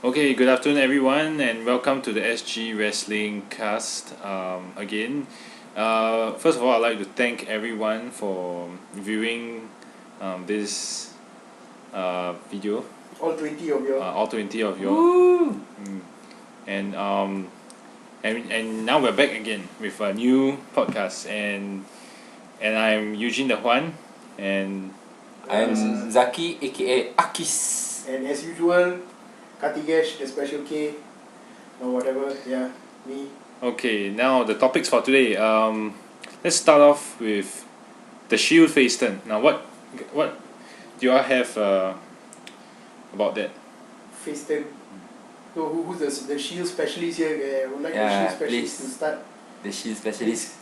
Okay, good afternoon everyone and welcome to the SGWrestlingCast again. First of all, I'd like to thank everyone for viewing this video. All 20 of you. All 20 of you. Woo! And now we're back again with a new podcast and I'm Eugene the Juan and I'm Zaki aka Akis. And as usual, Katigesh, the special K, or whatever, yeah, me. Okay, now the topics for today. Let's start off with the Shield face turn. Now, what do you all have about that? Face turn. So who's the shield specialist here? I would like the shield specialist to start. The shield specialist.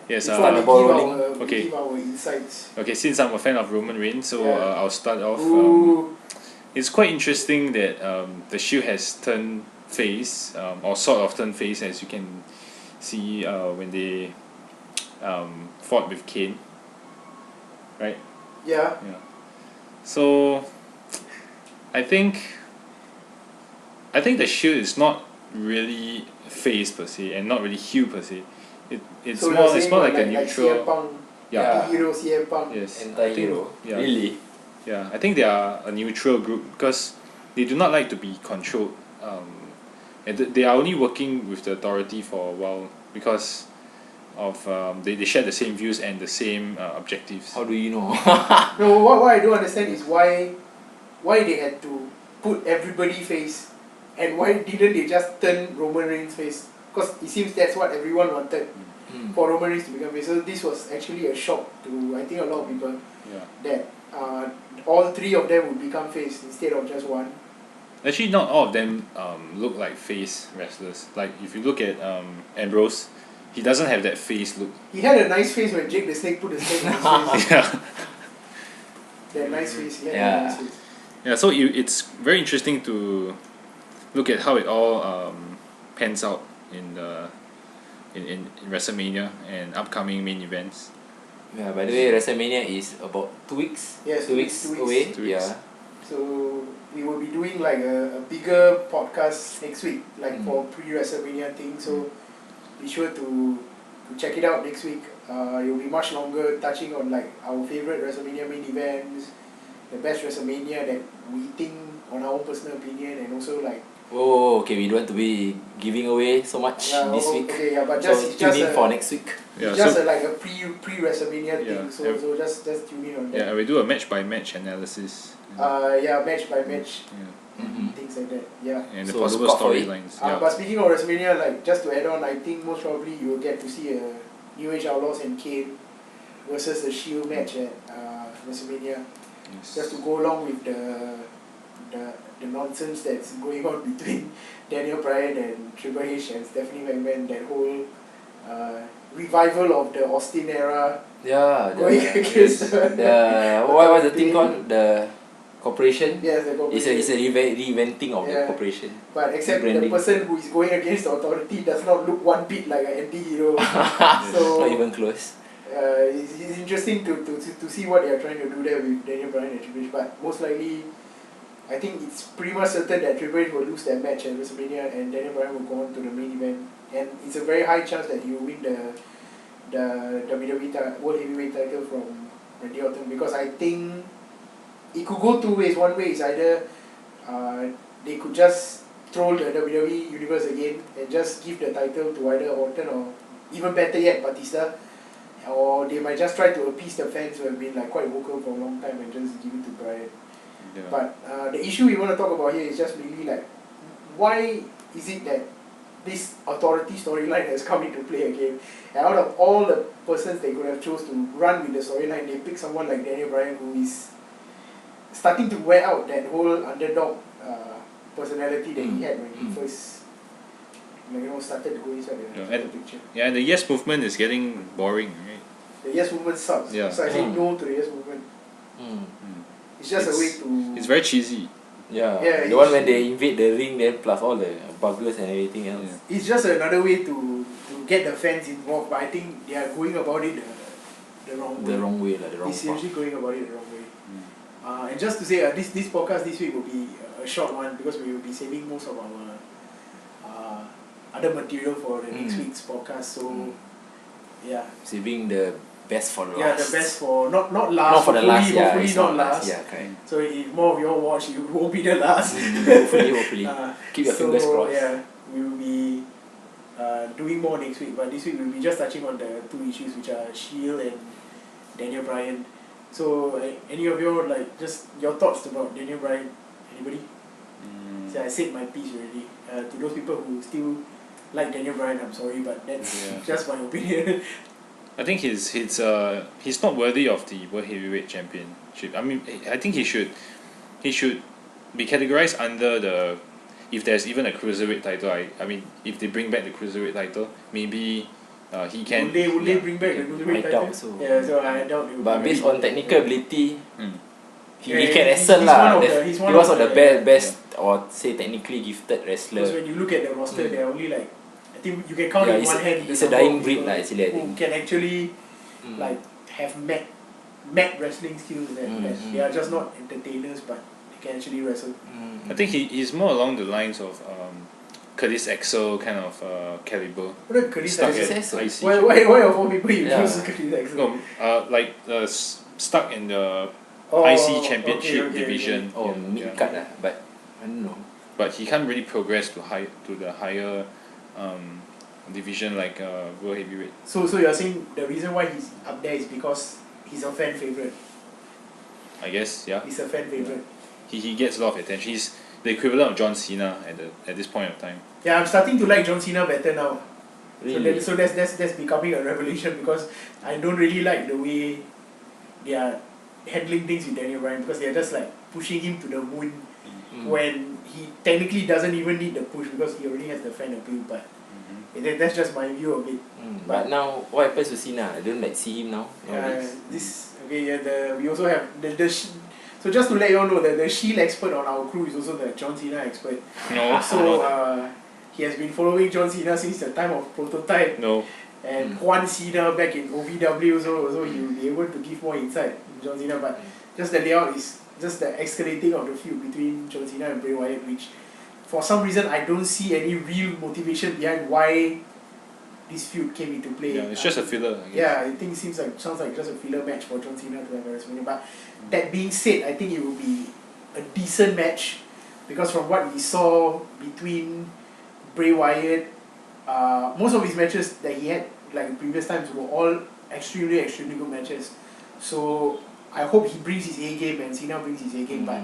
Yes. Before we okay. give our insights. Okay, since I'm a fan of Roman Reigns, so I'll start off. It's quite interesting that the Shield has turned face, or sort of turned face, as you can see when they fought with Kane. Right? Yeah. So, I think the Shield is not really face per se, and not really heel per se. It's so more like a neutral. Like CM Punk, anti-hero CM Punk. Yes. Anti-hero. Yeah. Really? Yeah, I think they are a neutral group because they do not like to be controlled. And they are only working with the authority for a while because of they share the same views and the same objectives. How do you know? No, what I don't understand is why they had to put everybody face, and why didn't they just turn Roman Reigns face? Because it seems that's what everyone wanted for Roman Reigns to become face. So this was actually a shock to I think a lot of people that all three of them would become face instead of just one. Actually, not all of them look like face wrestlers. Like if you look at Ambrose, he doesn't have that face look. He had a nice face when Jake the Snake put the snake on his face. Yeah. That nice face. He had a nice face. Yeah. So it's very interesting to look at how it all pans out in WrestleMania and upcoming main events. Yeah, by the way, WrestleMania is about 2 weeks. Yes, 2 weeks away. 2 weeks. Yeah. So we will be doing like a bigger podcast next week, like for pre-WrestleMania thing. So be sure to check it out next week. It will be much longer, touching on like our favorite WrestleMania main events, the best WrestleMania that we think on our own personal opinion, and also like. Oh, okay. We don't want to be giving away so much this week. Okay, yeah, but so tune in for next week. Yeah, it's just like a pre-WrestleMania thing. So just tune in on that. Yeah, we do a match by match analysis. Match by match. Yeah. Things like that. Yeah. And the So possible look out for it. storylines. But speaking of WrestleMania, like just to add on, I think most probably you will get to see a New Age Outlaws and Kane versus the Shield match at WrestleMania. Yes. Just to go along with the nonsense that's going on between Daniel Bryan and Triple H and Stephanie McMahon, that whole revival of the Austin era. Yeah. Going against what was the thing called? The corporation? Yes, the corporation. It's a reinventing of the corporation. But except Rebranding. the person who is going against the authority does not look one bit like an anti-hero. So not even close. it's interesting to see what they are trying to do there with Daniel Bryan and Triple H. But most likely, I think it's pretty much certain that Triple H will lose that match at WrestleMania and Daniel Bryan will go on to the main event. And it's a very high chance that he will win the WWE World Heavyweight title from Randy Orton, because I think it could go two ways. One way is either they could just troll the WWE Universe again and just give the title to either Orton or, even better yet, Batista. Or they might just try to appease the fans who have been like quite vocal for a long time and just give it to Bryan. Yeah. But the issue we want to talk about here is just really like, why is it that this authority storyline has come into play again? And out of all the persons they could have chose to run with the storyline, they pick someone like Daniel Bryan, who is starting to wear out that whole underdog personality that he had when he first started to go inside the picture. Yeah, and the Yes movement is getting boring, right? The Yes movement sucks. Yeah. So I say no to the Yes movement. It's just a way to... It's very cheesy. Yeah, the one when they invade the ring, then plus all the buggers and everything else. Yeah. It's just another way to get the fans involved, but I think they are going about it the wrong way. The wrong way, like the wrong He's usually going about it the wrong way. And just to say, this podcast this week will be a a short one because we will be saving most of our other material for the next week's podcast. So yeah, saving the best for last. Yeah, the best for not last. Not for the last. Hopefully not last. Yeah, correct. So if more of you all watch, you won't be the last. Hopefully. Keep your fingers crossed. Yeah, we will be doing more next week, but this week we'll be just touching on the two issues, which are Shield and Daniel Bryan. So any of you like just your thoughts about Daniel Bryan? Anybody? So I said my piece already. To those people who still like Daniel Bryan, I'm sorry, but that's just my opinion. I think he's not worthy of the World Heavyweight Championship. I mean, I think he should be categorized under the, if there's even a cruiserweight title. I mean, if they bring back the cruiserweight title, maybe he can. Would they bring back the cruiserweight title? I doubt so. Yeah, so I doubt it. But based on technical ability, he Yeah, can wrestle lah. He's He was one one of of the the best or say technically gifted wrestler. Because when you look at the roster, there are only like, I think you can count in one hand. It's a dying breed lah, actually. I who think can actually like have mad wrestling skills that they are just not entertainers, but they can actually wrestle. I think he's more along the lines of Curtis Axel kind of caliber. What are Curtis Stuck Axel? at IC. Why of all people you choose Curtis Axel? No, like stuck in the IC Championship division. oh mid-card lah, but I don't know. But he can't really progress to the higher division like World Heavyweight. So you're saying the reason why he's up there is because he's a fan favorite. I guess, yeah. He's a fan favorite. He gets a lot of attention. He's the equivalent of John Cena at this point of time. Yeah, I'm starting to like John Cena better now. Really? So that's becoming a revelation, because I don't really like the way they are handling things with Daniel Bryan, because they're just like pushing him to the moon when he technically doesn't even need the push because he already has the fan appeal. But that's just my view of it. But now, what happens to Cena? I don't like see him now. We also have the so just to let you all know that the Shield expert on our crew is also the John Cena expert. No. So he has been following John Cena since the time of Prototype. No. And Juan Cena back in OVW, so he will be able to give more insight in John Cena. But just the layout is just the escalating of the feud between John Cena and Bray Wyatt, which for some reason I don't see any real motivation behind why this feud came into play. Yeah, it's just a filler, I guess. Yeah, I think it sounds like just a filler match for John Cena to have a WrestleMania. But that being said, I think it will be a decent match, because from what we saw between Bray Wyatt, most of his matches that he had like in previous times were all extremely good matches. So I hope he brings his A game and Cena brings his A game, but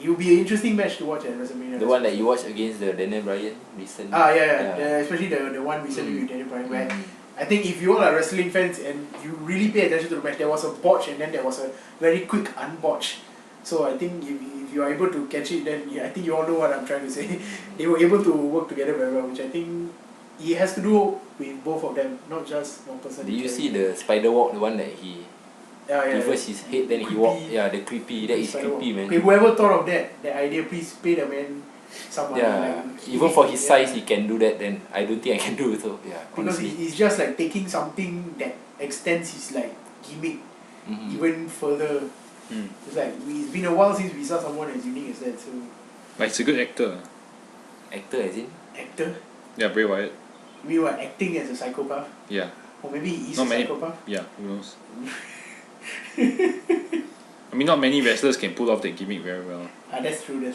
it will be an interesting match to watch at WrestleMania. The one that you watched against the Daniel Bryan recently. Especially the one recently with Daniel Bryan, where I think if you all are wrestling fans and you really pay attention to the match, there was a botch and then there was a very quick unbotch. So I think if you are able to catch it, then I think you all know what I'm trying to say. They were able to work together very well, which I think it has to do with both of them, not just one person. Did you see the spider walk, the one that he reversed his head, then he walked? Yeah, the creepy. That is creepy, man. Okay, whoever thought of that idea, please pay the man someone. Yeah, even for his size, he can do that. Then I don't think I can do it. So yeah, because he's just like taking something that extends his like gimmick even further. It's like it's been a while since we saw someone as unique as that. So, like, it's a good actor. Actor, as in? Actor? Yeah, Bray Wyatt. We were acting as a psychopath. Yeah. Or maybe he's not a psychopath. Yeah, who knows? I mean, not many wrestlers can pull off that gimmick very well. That's true. Yeah.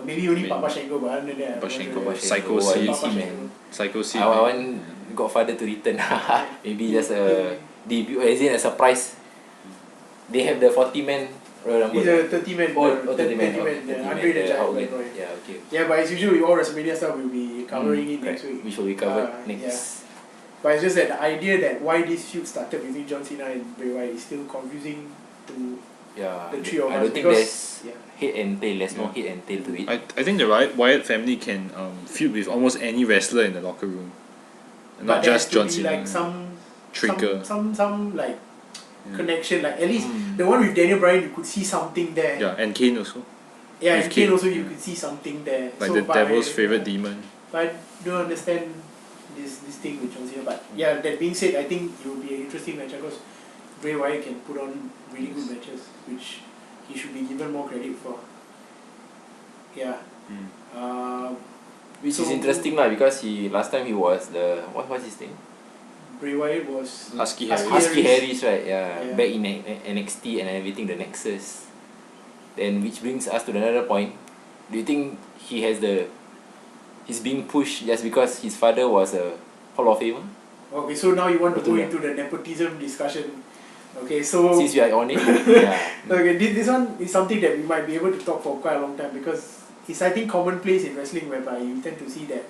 Maybe only Papa Shango, but other than that, Psycho Sid. Psycho Sid. I want Godfather to return. Maybe just a debut, as in a surprise. They have the 40-man Royal Rumble. It's a 30-man. 30-man. Andre the Giant. Yeah, okay. Yeah, but as usual with all WrestleMania stuff, we'll be covering it next week. Which will be covered next. Yeah. But it's just that the idea that why this feud started between John Cena and Bray Wyatt is still confusing to the three of us. I don't think there's head and tail. There's no head and tail to it. I think the Wyatt family can feud with almost any wrestler in the locker room, not just John Cena. Like some trigger, some like connection. Like at least the one with Daniel Bryan, you could see something there. Yeah, and Kane also. Yeah, and Kane also, you could see something there. Like the devil's favorite demon. But I don't understand this thing with John Cena. But yeah, that being said, I think it will be an interesting match because Bray Wyatt can put on really good matches, which he should be given more credit for. Yeah. Which is interesting lah, because last time he was the what's his name? Bray Wyatt was Husky Husky Harris, right? Yeah. Back in NXT and everything, the Nexus. Then which brings us to another point. Do you think he's being pushed just because his father was a Hall of Famer? Okay, so now you want to go Betul. into the nepotism discussion. Okay, so Since we are on it, yeah. okay, this one is something that we might be able to talk for quite a long time, because it's, I think, commonplace in wrestling, whereby you tend to see that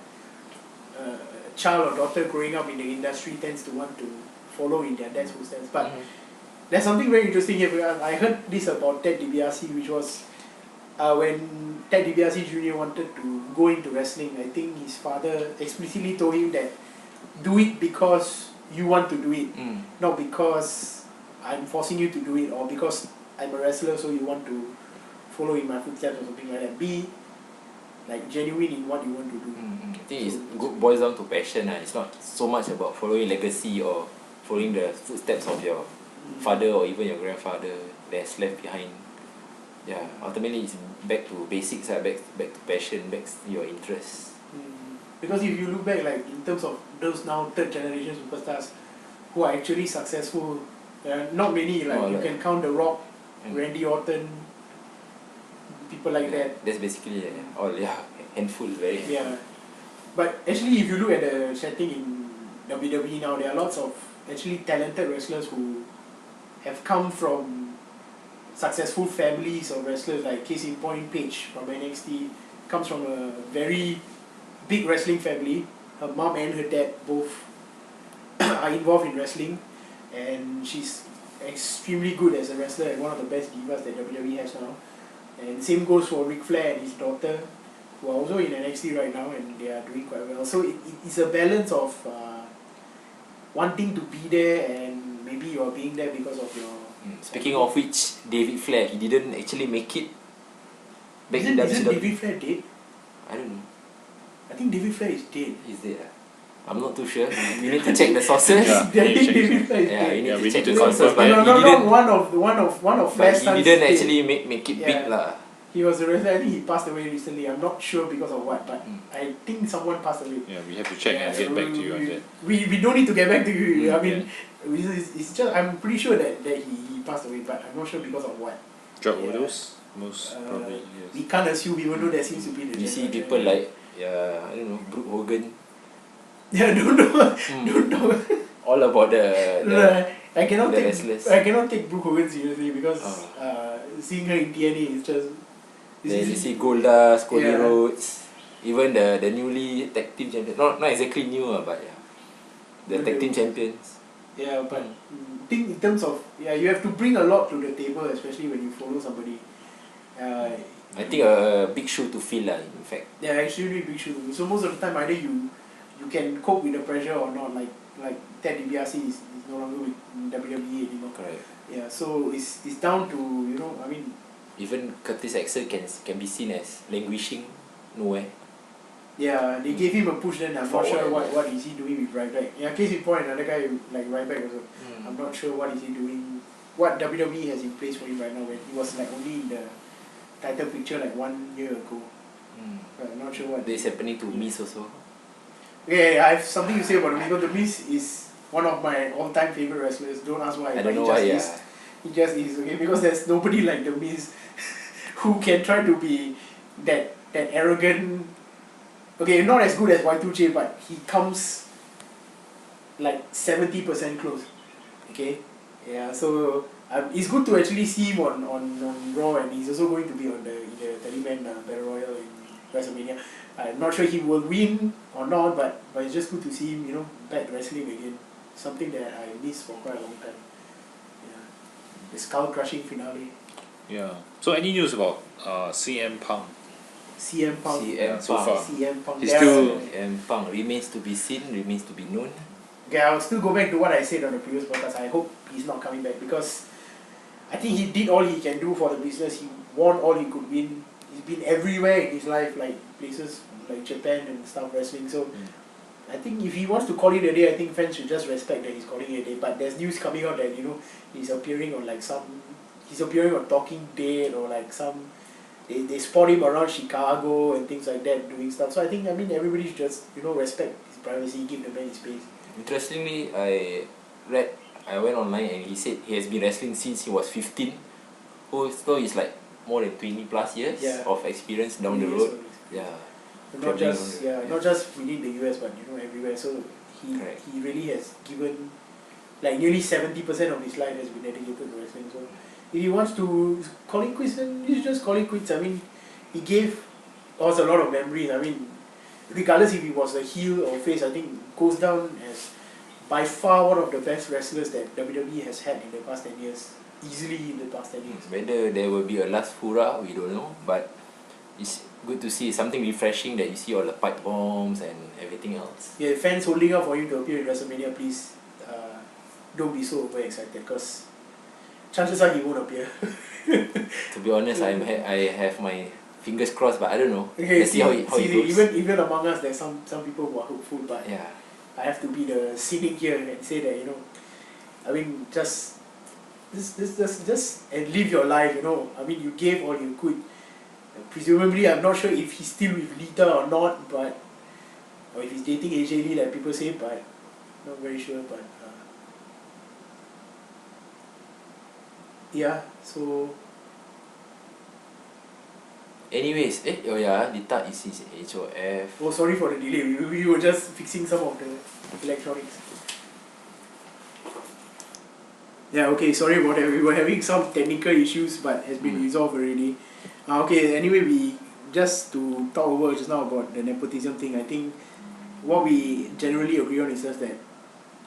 a child or daughter growing up in the industry tends to want to follow in their dad's footsteps. But there's something very interesting here. I heard this about Ted DiBiase, which was when Ted DiBiase Jr. wanted to go into wrestling. I think his father explicitly told him that do it because you want to do it, not because I'm forcing you to do it, or because I'm a wrestler so you want to follow in my footsteps or something like that. Be like genuine in what you want to do. I think it boils down to passion. It's not so much about following legacy or following the footsteps of your father or even your grandfather that's left behind. Yeah, ultimately it's back to basics, back to passion, back to your interests. Because if you look back, like in terms of those now third generation superstars who are actually successful, not many. Like you can count The Rock, Randy Orton, people like that. That's basically all. Handful, very handful. Yeah, but actually, if you look at the setting in WWE now, there are lots of actually talented wrestlers who have come from successful families of wrestlers. Like case in point, Paige from NXT comes from a very big wrestling family. Her mom and her dad both are involved in wrestling, and she's extremely good as a wrestler and one of the best divas that WWE has now. And same goes for Ric Flair and his daughter, who are also in NXT right now, and they are doing quite well. So it's a balance of wanting to be there, and maybe you're being there because of your... Speaking of which, David Flair, he didn't actually make it back in Isn't WCW. David Flair dead? I don't know. I think David Flair is dead. He's dead. I'm not too sure. We need to check the sources. Yeah. I think David Flair is Yeah, dead. we need Yeah, to we check need the to sources. confirm But that. he didn't. One of But Flair's he sons didn't is actually dead. make it Yeah. big lah. He was a wrestler. I think he passed away recently. I'm not sure because of what, but I think someone passed away. Yeah, we have to check and get back to you on that. We don't need to get back to you. I mean, it's just, I'm pretty sure that he passed away, but I'm not sure because of what. Drug overdose, most probably. We Yes. can't assume, even though there seems to be the You see general people trend. like I don't know, Brooke Hogan, Yeah, don't know. all about the I cannot the take wrestlers. I cannot take Brooke Hogan seriously because seeing her in TNA is just. Then you see Goldust, Cody Yeah. Rhodes, even the newly tag team champions. Not exactly new, but the tag team champions. Yeah, but think in terms of you have to bring a lot to the table, especially when you follow somebody. I think a big shoe to fill lah. In fact, Yeah, extremely big shoe. So most of the time, either you can cope with the pressure or not. Like Ted DiBiase is no longer with WWE anymore. correct. Yeah, so it's down to I mean. Even Curtis Axel can be seen as languishing nowhere. Yeah, they gave him a push. Then I'm For not sure what? what is he doing with Ryback. Yeah, case in point, another guy like Ryback also. I'm not sure what is he doing. What WWE has in place for him right now, when he was like only in the title picture like 1 year ago. But I'm not sure what. This happening to Miz also. Okay, I have something to say about the Miz. Because the Miz is one of my all-time favorite wrestlers. Don't ask why. I but don't know he why. just is. He just is, okay, because there's nobody like the Miz who can try to be that arrogant. Okay, not as good as Y2J, but he comes like 70% close. Okay, yeah. So it's good to actually see him on Raw, and he's also going to be on the 30-man Battle Royal in WrestleMania. I'm not sure he will win or not, but it's just good to see him, back wrestling again. Something that I missed for quite a long time. Yeah, the skull-crushing finale. Yeah. So any news about CM Punk? CM Punk. So far. CM Punk. He's still. CM Punk remains to be seen, remains to be known. Okay, I'll still go back to what I said on the previous podcast. I hope he's not coming back, because I think he did all he can do for the business. He won all he could win. He's been everywhere in his life, like places like Japan and stuff, wrestling. So I think if he wants to call it a day, I think fans should just respect that he's calling it a day. But there's news coming out that he's appearing on Talking Dead or like some they spot him around Chicago and things like that doing stuff. So I think everybody should just respect his privacy, give the man his space. Interestingly, I went online and he said he has been wrestling since he was 15. So it's like more than 20 plus years of experience down the road. Yeah. Not just within the US but everywhere. So he really has given like nearly 70% of his life has been dedicated to wrestling. So if he wants to call it quits, then he should just call it quits. He gave us a lot of memories. Regardless if he was a heel or face, I think goes down as by far one of the best wrestlers that WWE has had in the past 10 years. Easily in the past 10 years. Whether there will be a last hurrah, we don't know. But it's good to see something refreshing that you see all the pipe bombs and everything else. Yeah, fans holding out for him to appear in WrestleMania, please don't be so overexcited because chances are he won't appear. To be honest, I have my fingers crossed, but I don't know. Okay, Let's see how it goes. Even among us, there's some people who are hopeful, but I have to be the cynic here and say that just and live your life. You gave all you could. Presumably, I'm not sure if he's still with Lita or not, or if he's dating AJ Lee like people say, but not very sure. But so. Anyways, Lita is his HOF. Oh, sorry for the delay. We were just fixing some of the electronics. Yeah, okay, sorry about that. We were having some technical issues, but has been resolved already. Anyway, we just to talk over just now about the nepotism thing. I think what we generally agree on is just that,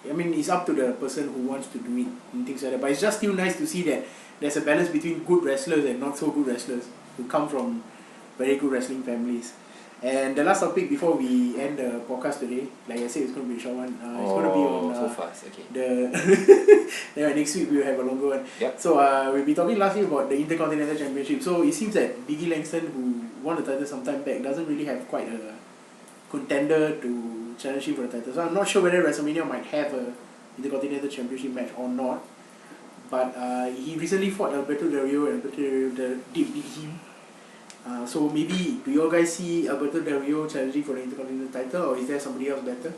it's up to the person who wants to do it and things like that. But it's just still nice to see that there's a balance between good wrestlers and not so good wrestlers who come from very good wrestling families. And the last topic before we end the podcast today, like I said, it's going to be a short one. It's going to be on so fast. Okay. Next week we'll have a longer one. Yep. So we'll be talking last week about the Intercontinental Championship. So it seems that Biggie Langston, who won the title some time back, doesn't really have quite a contender to challenge him for the title. So I'm not sure whether WrestleMania might have a Intercontinental Championship match or not. But he recently fought Alberto Del Rio, and Alberto Del Rio beat him. So maybe do you all guys see Alberto Del Rio challenging for the Intercontinental title, or is there somebody else better?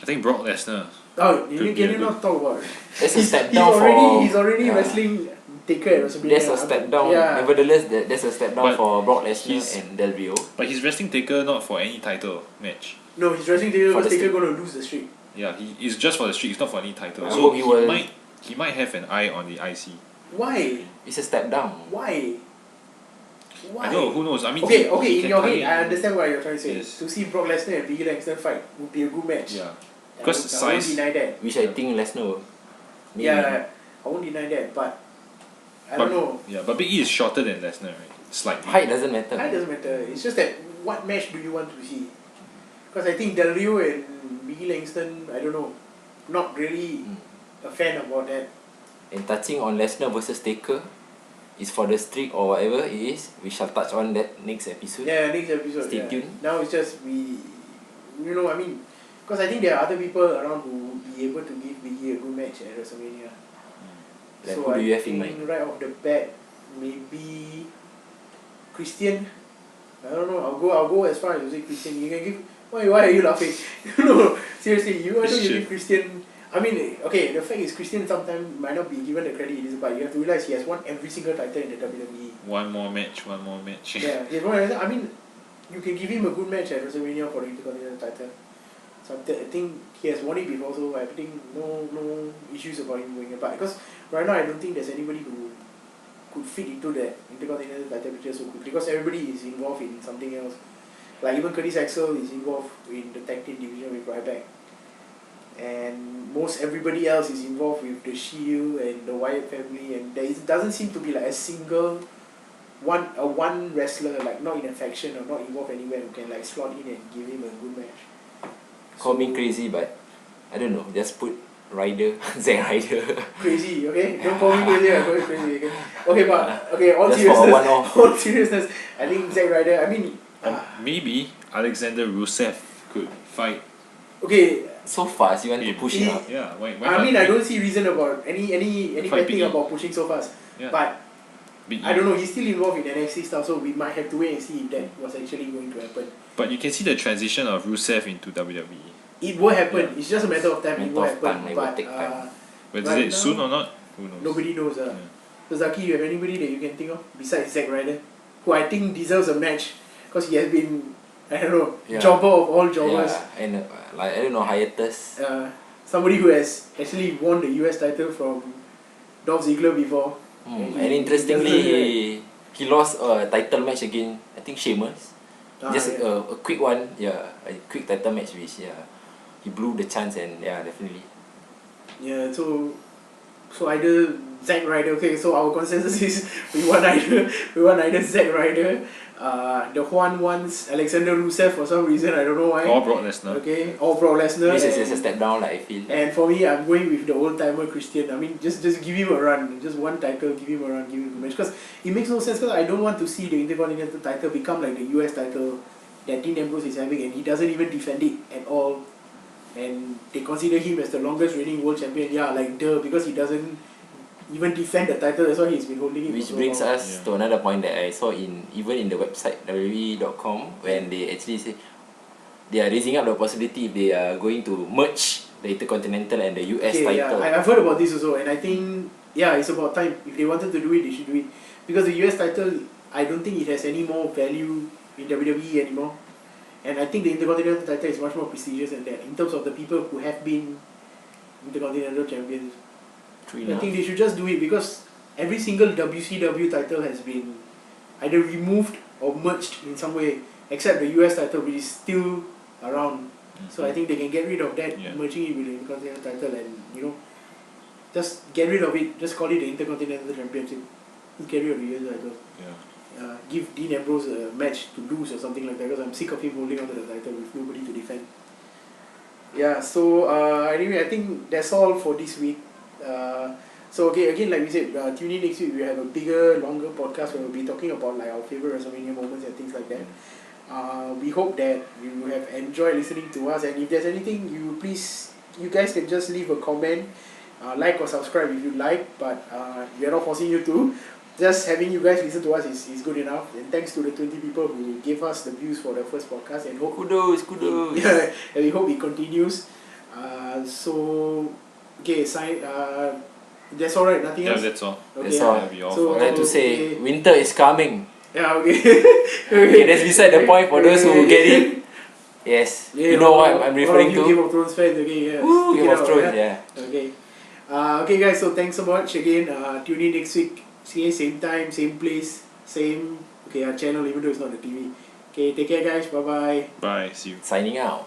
I think Brock Lesnar. Oh, can you not talk about it? That's a step down he's already wrestling Taker at WrestleMania. There's a step down. Nevertheless, there's a step down for Brock Lesnar and Del Rio. But he's wrestling Taker not for any title match. No, he's wrestling Taker because Taker going to lose the streak. Yeah, it's just for the streak. It's not for any title. So he might have an eye on the IC. Why? It's a step down. Why? I don't know, who knows? Okay, in your head, I understand what you're trying to say. Yes. To see Brock Lesnar and Biggie Langston fight would be a good match. Yeah. Because I won't deny that. Which I think Lesnar will. Yeah, I won't deny that, but I don't know. Yeah, but Big E is shorter than Lesnar, right? Slightly. Height doesn't matter. Height doesn't matter. It's just that what match do you want to see? Because I think Del Rio and Biggie Langston, I don't know, not really a fan about that. And touching on Lesnar versus Taker is for the streak or whatever it is. We shall touch on that next episode. Yeah, next episode. Stay tuned. Now it's just because I think there are other people around who will be able to give Biggie a good match at WrestleMania. Like so who do you have in think mind? right off the bat, maybe Christian. I don't know. I'll go as far as to say Christian. You can give. Why are you laughing? No, seriously, you want to give Christian. Okay, the fact is Christian sometimes might not be given the credit it is, but you have to realize he has won every single title in the WWE. One more match. Yeah, he has won. You can give him a good match at WrestleMania for the Intercontinental title. So I think he has won it before, so I think no issues about him going apart. Because right now I don't think there's anybody who could fit into that Intercontinental title picture so quickly, because everybody is involved in something else. Like even Curtis Axel is involved in the tag team division with Ryback. And most everybody else is involved with the Shield and the Wyatt family, and there doesn't seem to be like a single one wrestler, like not in a faction or not involved anywhere, who can like slot in and give him a good match. Call me crazy, but I don't know, just put Ryder, Zack Ryder. Crazy, okay? Don't call me crazy, I call you crazy, okay? All seriousness, I think Zack Ryder, maybe Alexander Rusev could fight. Okay. So fast, you want to push it up? Yeah, why I don't see reason about any bad thing about pushing so fast. Yeah. But I don't know, he's still involved in NXT stuff, so we might have to wait and see if that was actually going to happen. But you can see the transition of Rusev into WWE. It will happen. Yeah. It's just a matter of time. It will happen. It will But take time. Whether is it soon or not, who knows? Nobody knows. Yeah. So Zaki, you have anybody that you can think of besides Zack Ryder, who I think deserves a match because he has been, I don't know, jobber of all jobbers. Yeah, and like I don't know, hiatus. Somebody who has actually won the US title from Dolph Ziggler before. And interestingly, he lost a title match again. I think Sheamus. Just a quick one, a quick title match which he blew the chance and definitely. Yeah, so either Zack Ryder. Okay, so our consensus is we want either Zack Ryder. The Juan wants Alexander Rusev for some reason, I don't know why. Or Brock Lesnar. Okay, or Brock Lesnar. This is just a step down, like I feel. And for me, I'm going with the old timer Christian. I mean, just give him a run, just one title, give him a run, give him a match. Because it makes no sense. Because I don't want to see the Intercontinental title become like the US title that Dean Ambrose is having, and he doesn't even defend it at all. And they consider him as the longest reigning world champion. Yeah, like because he doesn't even defend the title. That's why he's been holding it. Which for so brings long. us to another point that I saw even in the website WWE.com, when they actually say they are raising up the possibility if they are going to merge the Intercontinental and the US title. Yeah, I've heard about this also, and I think it's about time. If they wanted to do it, they should do it, because the US title, I don't think it has any more value in WWE anymore. And I think the Intercontinental title is much more prestigious than that in terms of the people who have been Intercontinental champions. I think they should just do it, because every single WCW title has been either removed or merged in some way, except the US title, which is still around. So I think they can get rid of that, merging it with the Intercontinental title, and just get rid of it. Just call it the Intercontinental Championship. Just get rid of the US title. Give Dean Ambrose a match to lose or something like that, because I'm sick of him holding on to the title with nobody to defend. Yeah, so anyway, I think that's all for this week. So again, like we said, tune in next week. We have a bigger, longer podcast where we'll be talking about like our favorite WrestleMania moments and things like that. We hope that you have enjoyed listening to us, and if there's anything, you guys can just leave a comment, like or subscribe if you like, but we are not forcing you to. Just having you guys listen to us is good enough, and thanks to the 20 people who gave us the views for the first podcast, and hope kudos. And we hope it continues. So okay, that's all right. Nothing else. Yeah, that's all. Okay, that's all. So I'd like to say winter is coming. Yeah, okay. Okay, that's beside the point for those who get it. Yes, you know what I'm referring to. Game of Thrones fans, okay, yeah. Woo, Game of Thrones, yeah. Okay. Okay, guys. So thanks so much again. Tune in next week. See you same time, same place, same our channel, even though it's not the TV. Okay, take care, guys. Bye bye. Bye. See you. Signing out.